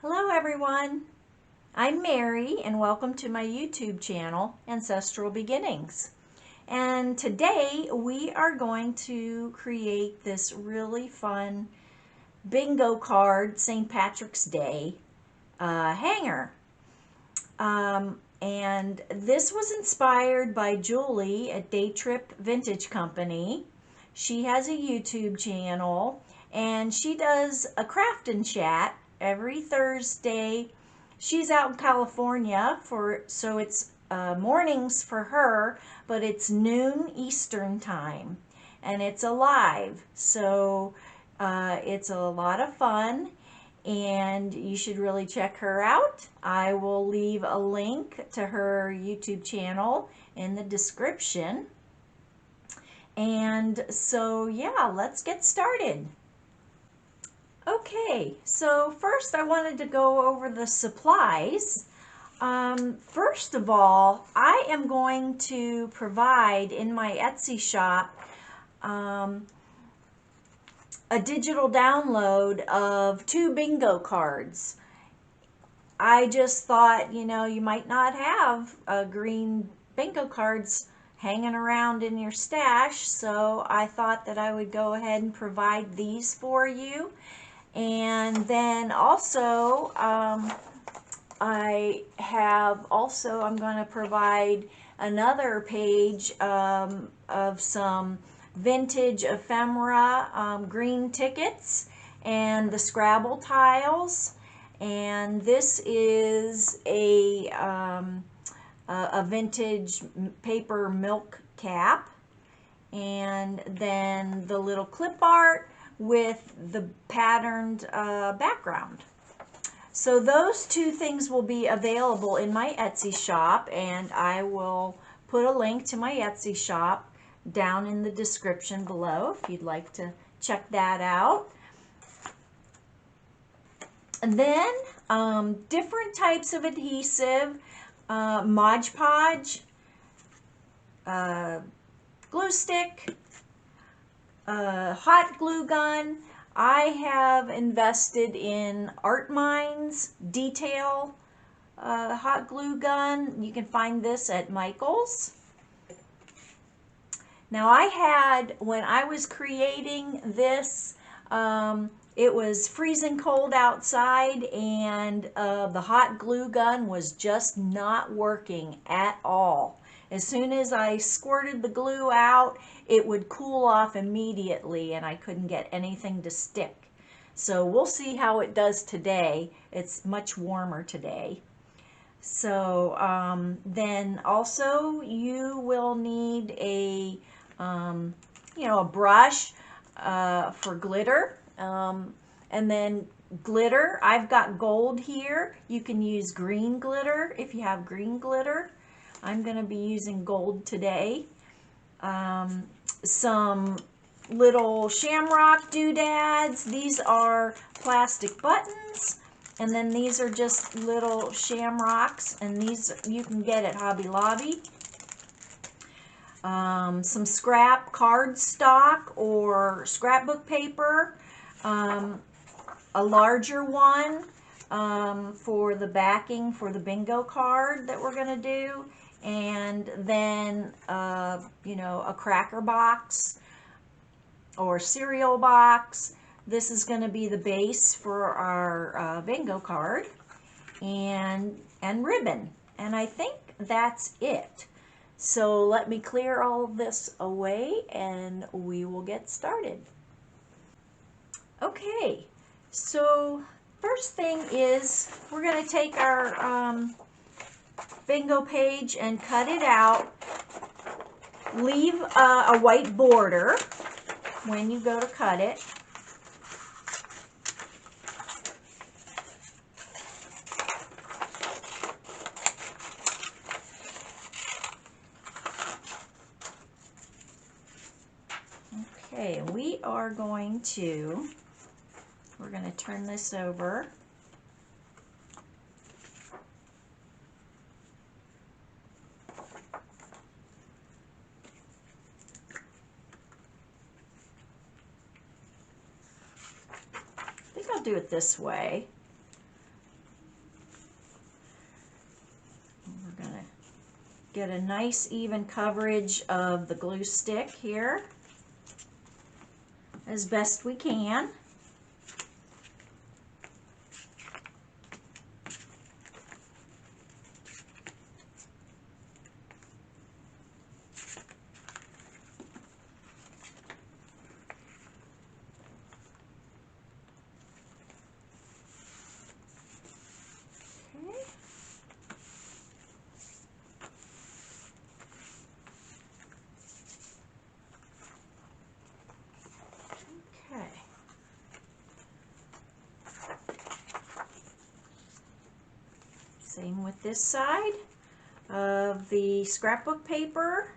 Hello everyone, I'm Mary and welcome to my YouTube channel, Ancestral Beginnings. And today we are going to create this really fun bingo card St. Patrick's Day hanger. And this was inspired by Julie at Day Trip Vintage Company. She has a YouTube channel and she does a craft and chat every Thursday. She's out in California, so it's mornings for her, but it's noon Eastern time and it's live, so it's a lot of fun and you should really check her out. I will leave a link to her YouTube channel in the description. And so yeah, let's get started. Okay, so first I wanted to go over the supplies. First of all, I am going to provide in my Etsy shop a digital download of 2 bingo cards. I just thought, you know, you might not have green bingo cards hanging around in your stash, so I thought that I would go ahead and provide these for you. And then also I'm going to provide another page of some vintage ephemera green tickets and the Scrabble tiles. And this is a vintage paper milk cap, and then the little clip art with the patterned background. So those 2 things will be available in my Etsy shop, and I will put a link to my Etsy shop down in the description below if you'd like to check that out. And then different types of adhesive, Mod Podge, glue stick, hot glue gun. I have invested in Art Minds Detail hot glue gun. You can find this at Michael's. Now I had, when I was creating this, it was freezing cold outside and the hot glue gun was just not working at all. As soon as I squirted the glue out, it would cool off immediately and I couldn't get anything to stick. So we'll see how it does today. It's much warmer today. So then also you will need a a brush for glitter, and then glitter. I've got gold here. You can use green glitter if you have green glitter. I'm going to be using gold today. Some little shamrock doodads. These are plastic buttons, and then these are just little shamrocks, and these you can get at Hobby Lobby. Some scrap cardstock or scrapbook paper, a larger one for the backing for the bingo card that we're going to do, and then a cracker box or cereal box. This is going to be the base for our bingo card, and ribbon, and I think that's it. So let me clear all of this away and we will get started. Okay, so first thing is we're going to take our bingo page and cut it out. Leave a white border when you go to cut it. Okay, we're going to turn this over. I think I'll do it this way. get a nice even coverage of the glue stick here as best we can. Same with this side of the scrapbook paper.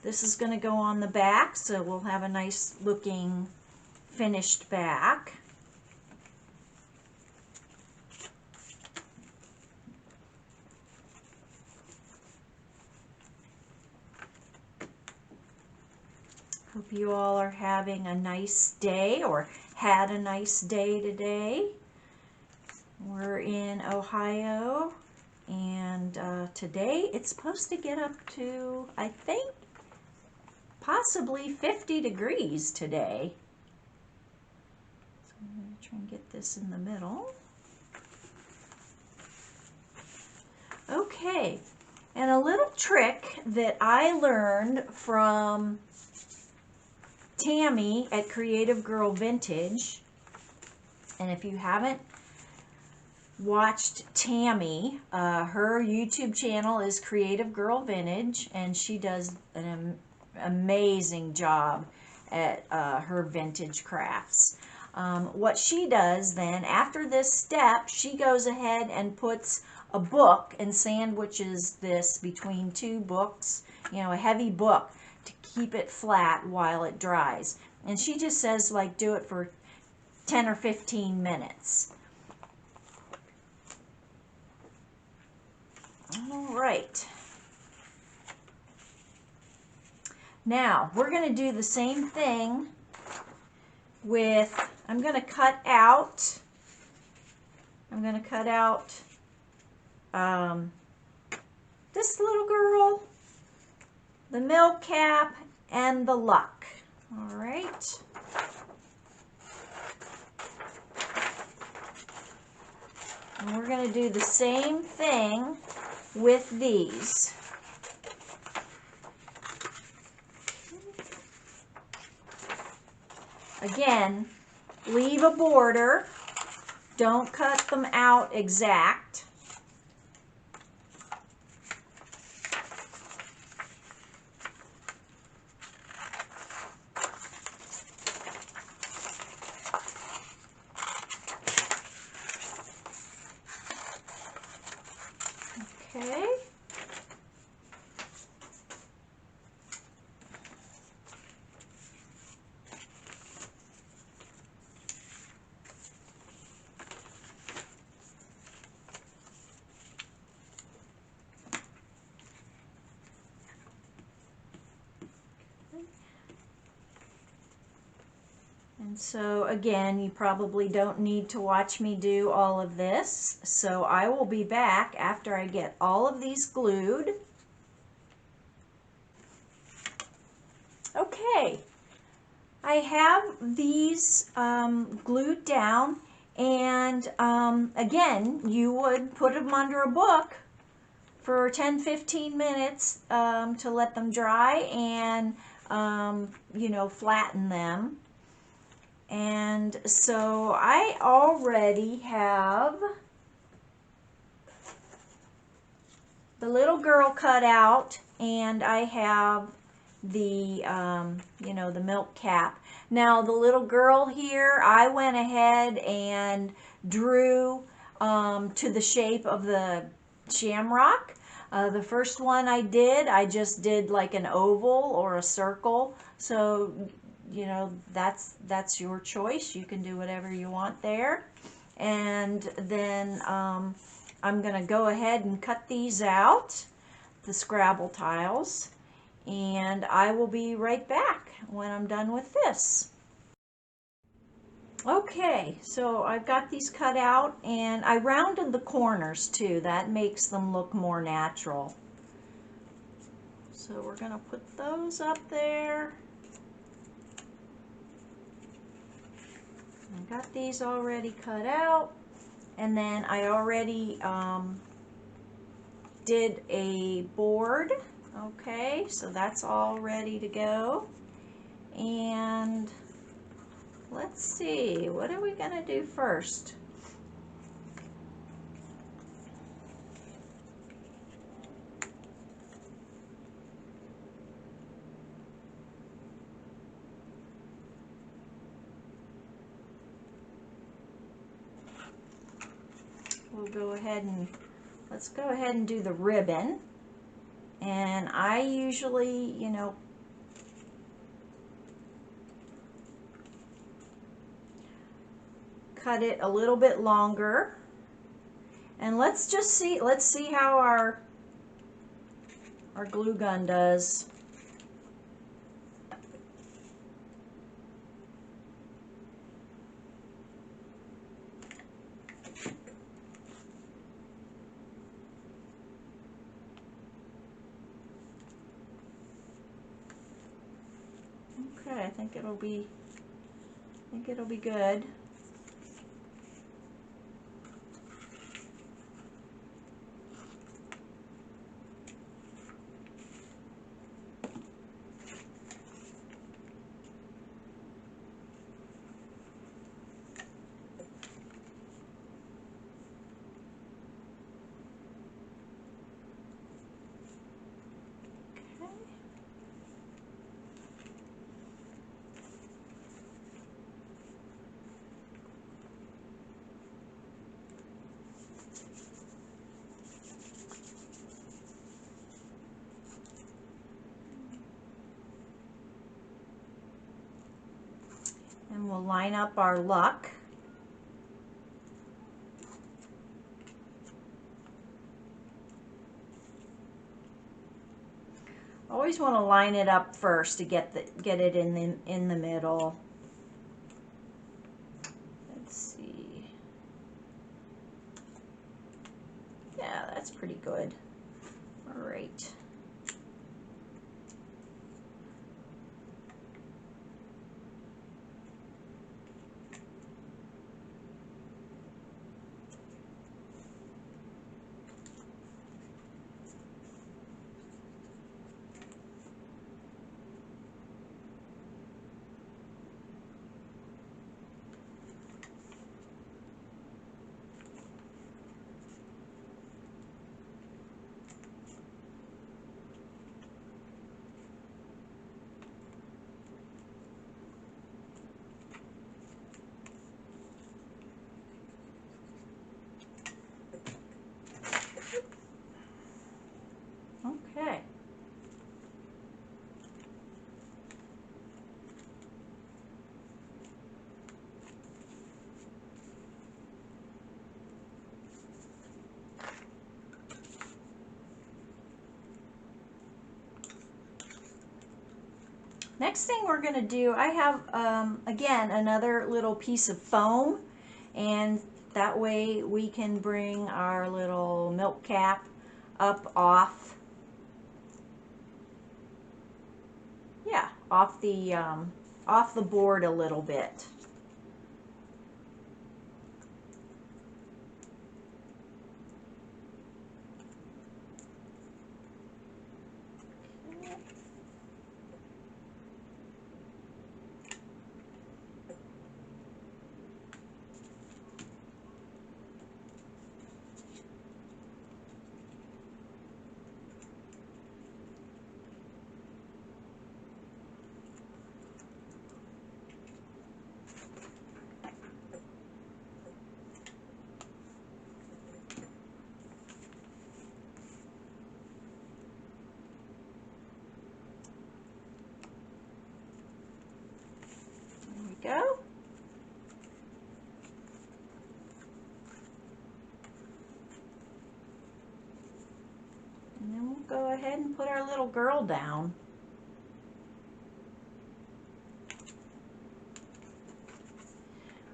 This is going to go on the back, so we'll have a nice looking finished back. Hope you all are having a nice day or had a nice day today. We're in Ohio, and today it's supposed to get up to, I think, possibly 50 degrees today. So I'm going to try and get this in the middle. Okay, and a little trick that I learned from Tami at Creative Girl Vintage, and if you haven't watched Tami, her YouTube channel is Creative Girl Vintage, and she does an amazing job at her vintage crafts. What she does then, after this step, she goes ahead and puts a book and sandwiches this between two books, you know, a heavy book, to keep it flat while it dries. And she just says, like, do it for 10 or 15 minutes. All right. Now, we're going to do the same thing with, I'm going to cut out this little girl, the milk cap, and the luck. All right. And we're going to do the same thing with these. Again, leave a border. Don't cut them out exact. Okay. And so again, you probably don't need to watch me do all of this. So I will be back after I get all of these glued. Okay, I have these glued down, and again, you would put them under a book for 10-15 minutes to let them dry and you know, flatten them. And so I already have the little girl cut out, and I have the you know, the milk cap. Now the little girl here, I went ahead and drew to the shape of the shamrock. The first one I just did like an oval or a circle. So, you know, that's your choice. You can do whatever you want there. And then I'm going to go ahead and cut these out, the Scrabble tiles, and I will be right back when I'm done with this. Okay, so I've got these cut out, and I rounded the corners too. That makes them look more natural. So we're going to put those up there. I got these already cut out, and then I already did a board. Okay, so that's all ready to go. And let's see, what are we going to do first? We'll go ahead and, let's go ahead and do the ribbon. And I usually, you know, cut it a little bit longer. And let's see how our glue gun does. Okay, I think it'll be good. And we'll line up our luck. Always want to line it up first to get it in the middle. Let's see. Yeah, that's pretty good. All right. Okay. Next thing we're going to do, I have, again, another little piece of foam, and that way we can bring our little milk cap up off, yeah, off the board a little bit. Go. And then we'll go ahead and put our little girl down.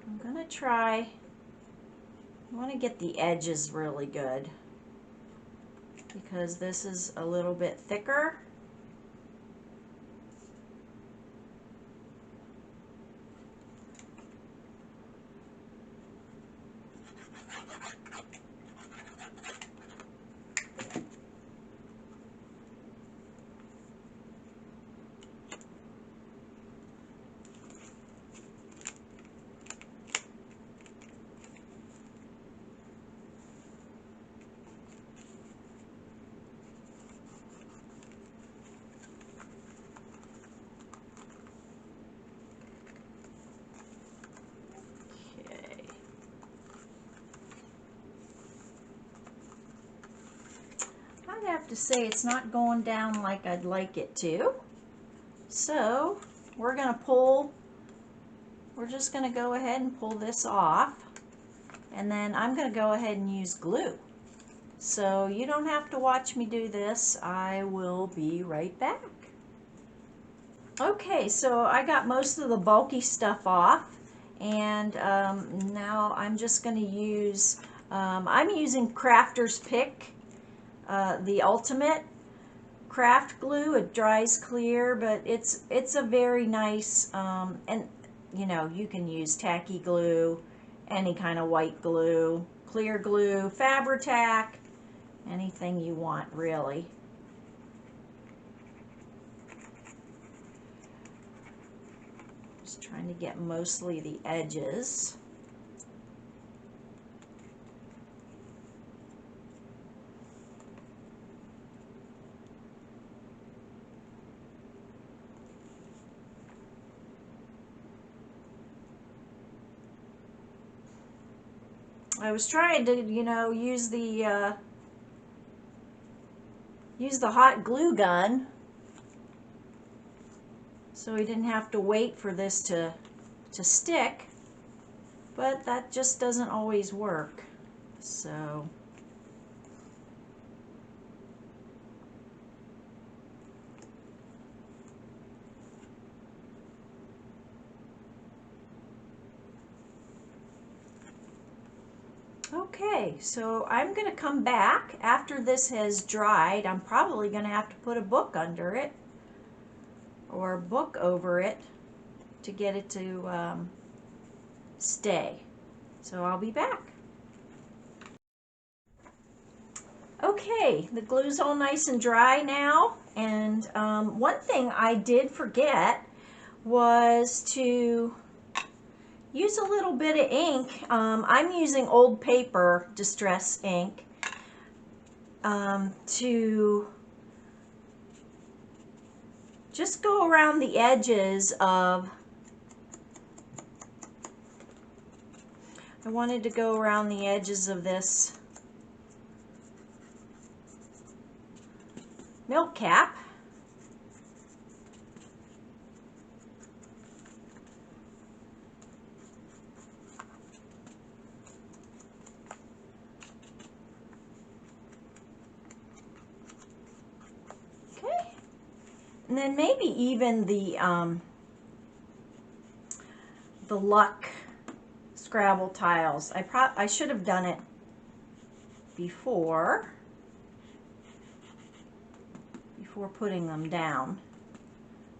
I'm going to try, I want to get the edges really good because this is a little bit thicker. have to say it's not going down like I'd like it to. So we're going to pull, we're just going to go ahead and pull this off. And then I'm going to go ahead and use glue. So you don't have to watch me do this. I will be right back. Okay, so I got most of the bulky stuff off. And now I'm just going to use, I'm using Crafter's Pick, the Ultimate Craft Glue. It dries clear, but it's a very nice, and you know, you can use tacky glue, any kind of white glue, clear glue, Fabri-Tac, anything you want really. Just trying to get mostly the edges. I was trying to, you know, use the hot glue gun so we didn't have to wait for this to stick, but that just doesn't always work. So okay, so I'm going to come back after this has dried. I'm probably going to have to put a book under it or a book over it to get it to stay. So I'll be back. Okay, the glue's all nice and dry now, and one thing I did forget was to use a little bit of ink. I'm using old paper distress ink to just go around the edges of, I wanted to go around the edges of this milk cap. Okay, and then maybe even the luck Scrabble tiles. I should have done it before putting them down,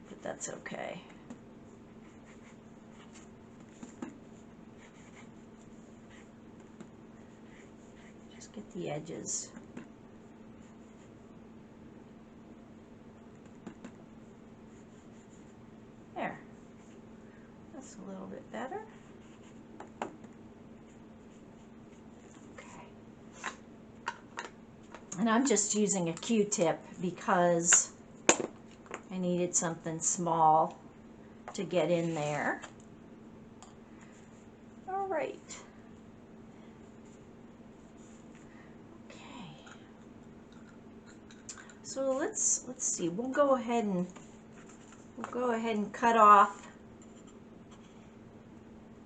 but that's okay. Just get the edges. There. That's a little bit better. And I'm just using a Q-tip because I needed something small to get in there. All right. Okay. So let's see. We'll go ahead and cut off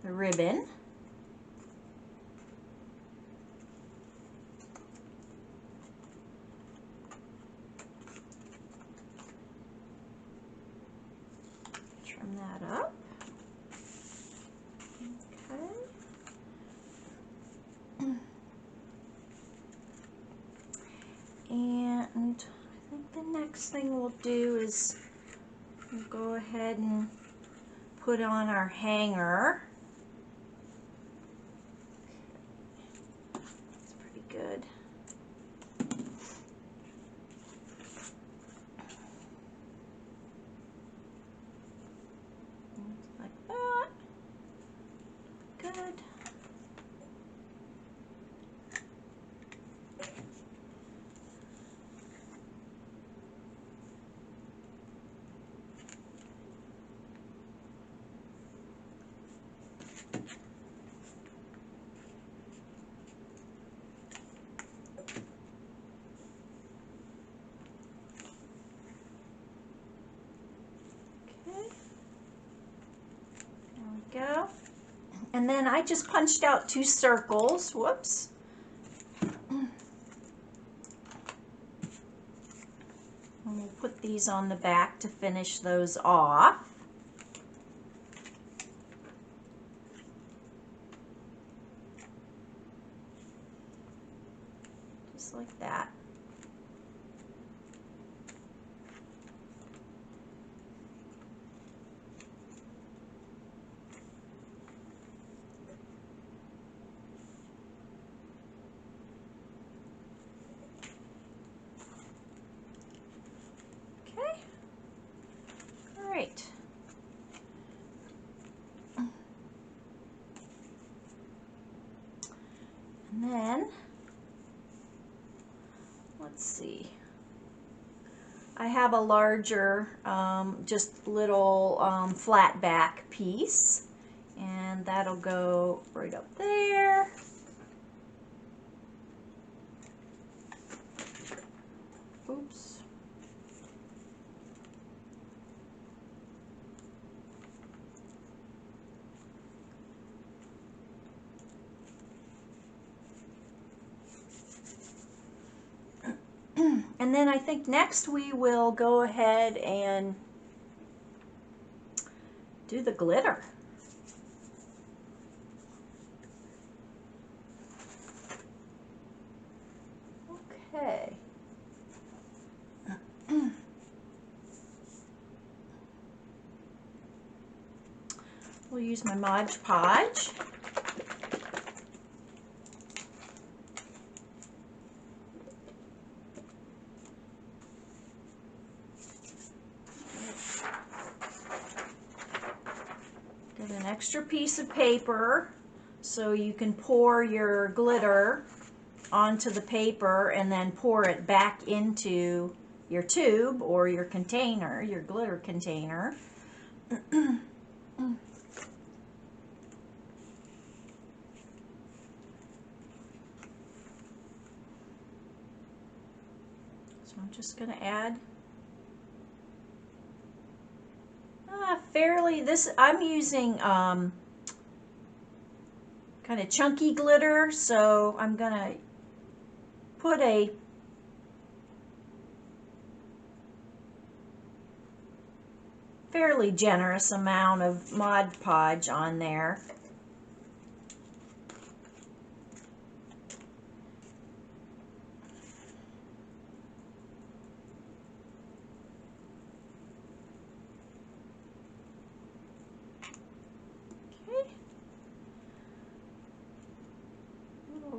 the ribbon. Trim that up. Okay. And I think the next thing we'll do is we'll go ahead and put on our hanger. It's pretty good. Like that. Good. And then I just punched out 2 circles. Whoops. And we'll put these on the back to finish those off. Just like that. Right. And then, let's see. I have a larger, just little flat back piece, and that'll go right up there. Oops. And then I think next we will go ahead and do the glitter. Okay. We'll use my Mod Podge. Get an extra piece of paper so you can pour your glitter onto the paper and then pour it back into your tube or your container, your glitter container. So I'm just going to add fairly, I'm using kind of chunky glitter, so I'm going to put a fairly generous amount of Mod Podge on there.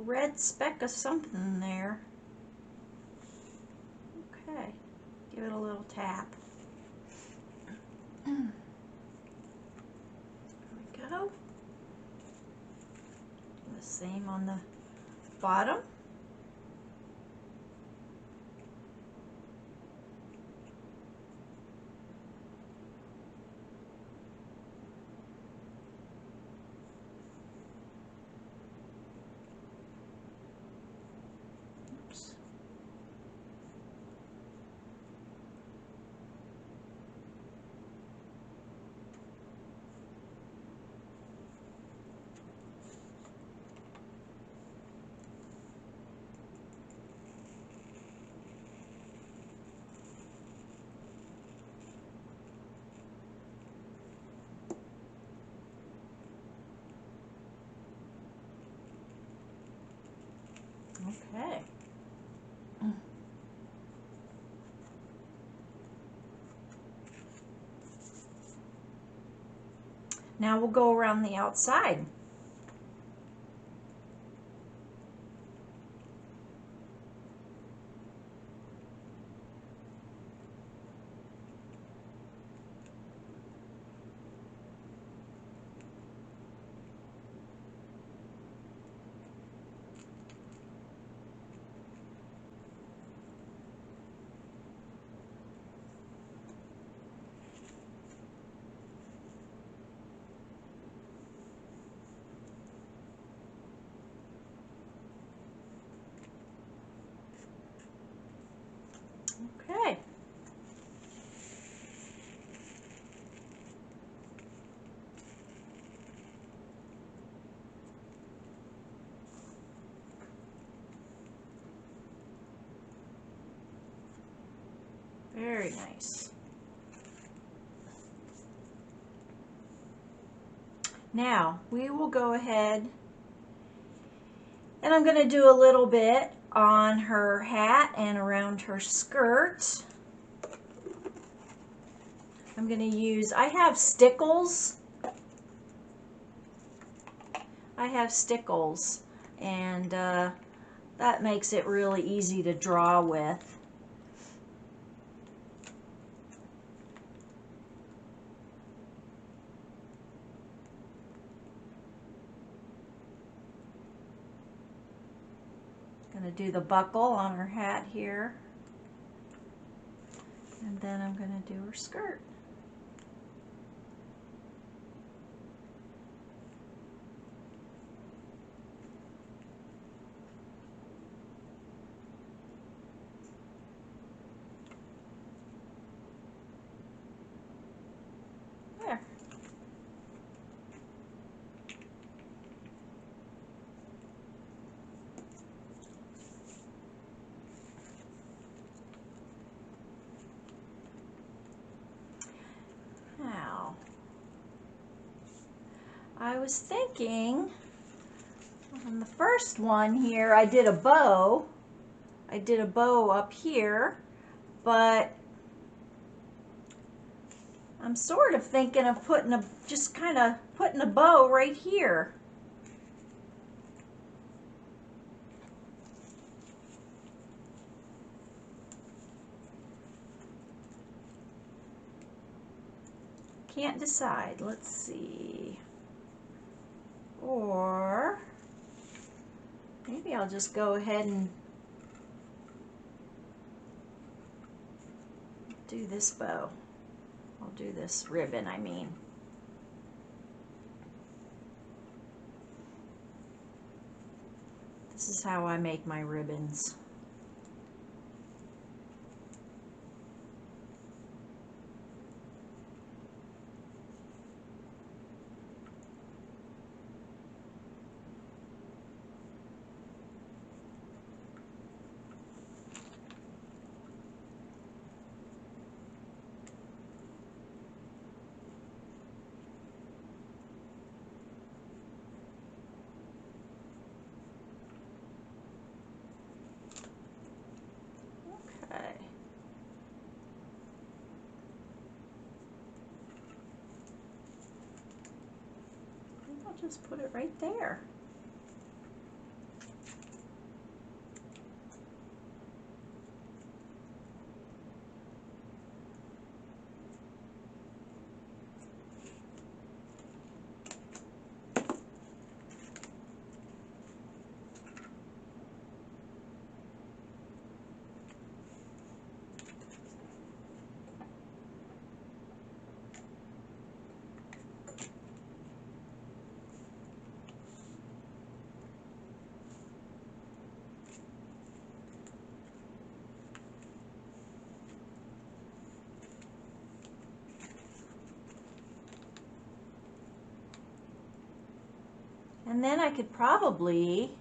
Red speck of something there. Okay, give it a little tap. There we go. Do the same on the bottom. Okay. Now we'll go around the outside. Okay. Very nice. Now we will go ahead and I'm going to do a little bit on her hat and around her skirt. I'm going to use, I have stickles. And that makes it really easy to draw with. Going to do the buckle on her hat here. And then I'm going to do her skirt. There. Now, I was thinking on the first one here, I did a bow. I did a bow up here, but I'm sort of thinking of putting a, just kind of putting a bow right here. Can't decide. Let's see. Or maybe I'll just go ahead and do this bow. I'll do this ribbon, I mean. This is how I make my ribbons. I'll just put it right there. And then I could probably,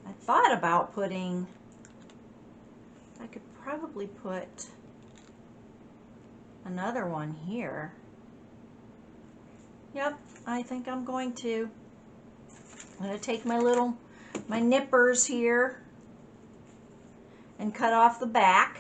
I thought about putting, I could probably put another one here. Yep, I think I'm going to. I'm going to take my nippers here and cut off the back.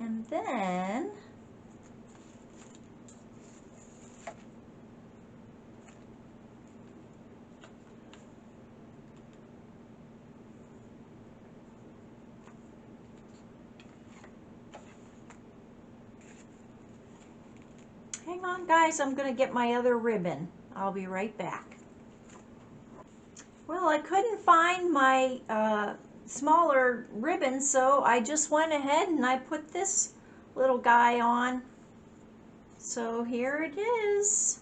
And then hang on guys, I'm going to get my other ribbon. I'll be right back. Well, I couldn't find my smaller ribbon, so I just went ahead and I put this little guy on. So here it is.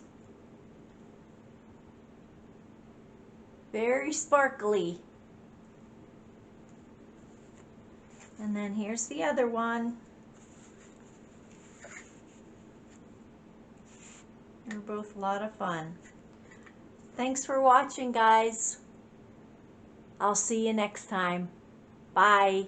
Very sparkly. And then here's the other one. They're both a lot of fun. Thanks for watching, guys. I'll see you next time. Bye.